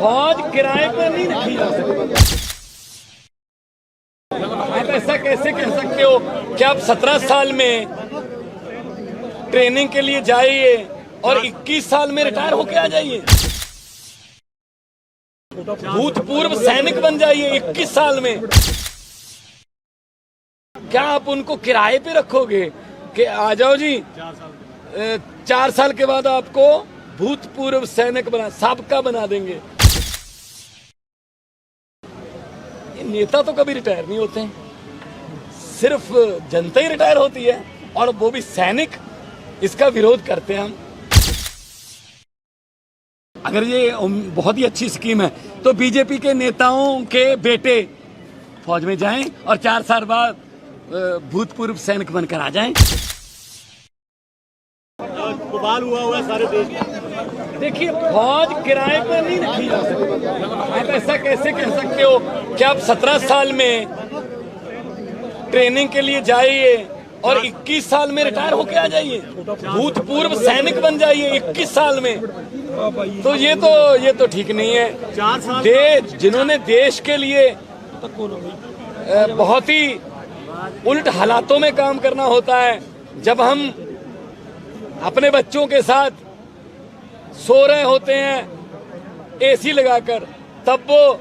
फौज किराए पर नहीं रखी जा सकती। आप ऐसा कैसे कह सकते हो कि आप 17 साल में ट्रेनिंग के लिए जाइए और 21 साल में रिटायर होके आ जाइए, भूतपूर्व सैनिक बन जाइए 21 साल में। क्या आप उनको किराए पे रखोगे कि आ जाओ जी 4 साल के बाद आपको भूतपूर्व सैनिक साबका बना देंगे। ये नेता तो कभी रिटायर नहीं होते हैं, सिर्फ जनता ही रिटायर होती है, और वो भी सैनिक। इसका विरोध करते हैं हम। अगर ये बहुत ही अच्छी स्कीम है तो बीजेपी के नेताओं के बेटे फौज में जाएं और 4 साल बाद भूतपूर्व सैनिक बनकर आ जाएं। बवाल हुआ है सारे देश में। देखिए, फौज किराए पर नहीं रखी जा सकती। आप ऐसा कैसे कह सकते हो कि आप 17 साल में ट्रेनिंग के लिए जाइए और 21 साल में रिटायर होके आ जाइए, भूतपूर्व सैनिक बन जाइए 21 साल में। तो ये तो ठीक नहीं है। 4 साल जिन्होंने देश के लिए बहुत ही उल्ट हालातों में काम करना होता है, जब हम अपने बच्चों के साथ सो रहे होते हैं एसी लगाकर, तब वो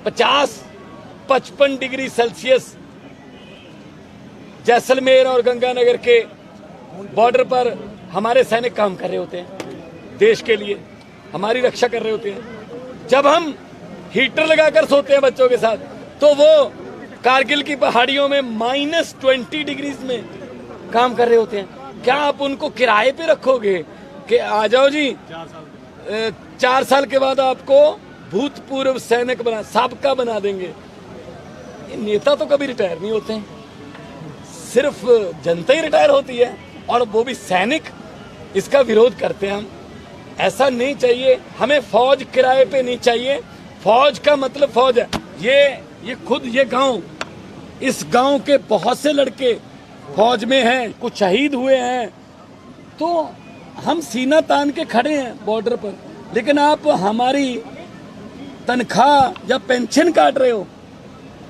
50-55 डिग्री सेल्सियस जैसलमेर और गंगानगर के बॉर्डर पर हमारे सैनिक काम कर रहे होते हैं, देश के लिए हमारी रक्षा कर रहे होते हैं। जब हम हीटर लगाकर सोते हैं बच्चों के साथ, तो वो कारगिल की पहाड़ियों में -20 डिग्रीज में काम कर रहे होते हैं। क्या आप उनको किराए पे रखोगे कि आ जाओ जी 4 साल के बाद आपको भूतपूर्व सैनिक साबका बना देंगे। ये नेता तो कभी रिटायर नहीं होते हैं, सिर्फ जनता ही रिटायर होती है, और वो भी सैनिक। इसका विरोध करते हैं हम। ऐसा नहीं चाहिए, हमें फौज किराए पे नहीं चाहिए। फौज का मतलब फौज है। ये खुद ये गांव, इस गांव के बहुत से लड़के फौज में हैं, कुछ शहीद हुए हैं, तो हम सीना तान के खड़े हैं बॉर्डर पर। लेकिन आप हमारी तनख्वाह या पेंशन काट रहे हो,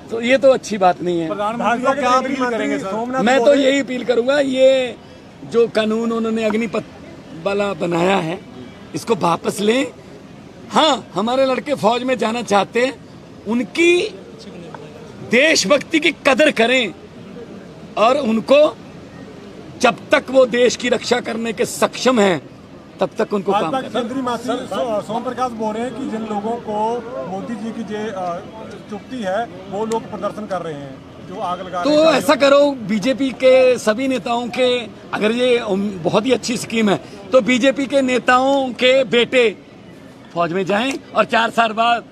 तो ये तो अच्छी बात नहीं है। प्रधानमंत्री क्या अपील करेंगे सर? मैं तो यही अपील करूंगा, ये जो कानून उन्होंने अग्निपथ वाला बनाया है, इसको वापस लें। हाँ, हमारे लड़के फौज में जाना चाहते हैं, उनकी देशभक्ति की कदर करें, और उनको जब तक वो देश की रक्षा करने के सक्षम हैं, तब तक उनको काम करना। केंद्रीय मंत्री सोम प्रकाश बोल रहे हैं कि जिन लोगों को मोदी जी की चुप्ती है, वो लोग प्रदर्शन कर रहे हैं जो आग लगा रहे हैं। तो ऐसा करो, बीजेपी के सभी नेताओं के, अगर ये बहुत ही अच्छी स्कीम है तो बीजेपी के नेताओं के बेटे फौज में जाएं और 4 साल बाद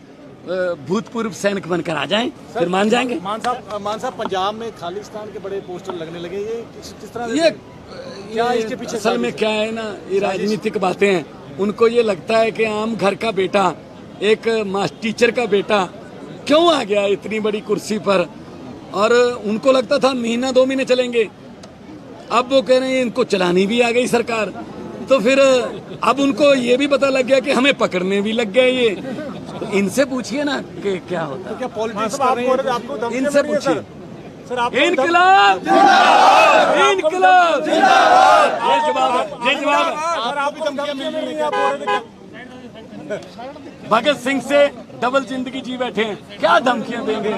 भूतपूर्व सैनिक बनकर आ जाएं, फिर मान जाएंगे। मान साहब पंजाब में खालिस्तान के बड़े पोस्टर लगने लगे, ये किस तरह ये क्या इसके पीछे असल में क्या है ना, ये राजनीतिक बातें हैं। उनको ये लगता है कि आम घर का बेटा, एक टीचर का बेटा क्यों आ गया इतनी बड़ी कुर्सी पर, और उनको लगता था महीना 2 महीने चलेंगे। अब वो कह रहे हैं इनको चलानी भी आ गई सरकार, तो फिर अब उनको ये भी पता लग गया कि हमें पकड़ने भी लग गए ये। तो इनसे पूछिए ना कि क्या होता है। क्या पॉलिटिक्स कर रहे हैं? इनसे पूछिए। सर आप इनकलाब इनकलाब, ये जवाब है, ये जवाब है। आप भी धमकियां मिल रही हैं, आप बोल रहे थे भगत सिंह से डबल जिंदगी जी बैठे हैं, क्या धमकियां देंगे?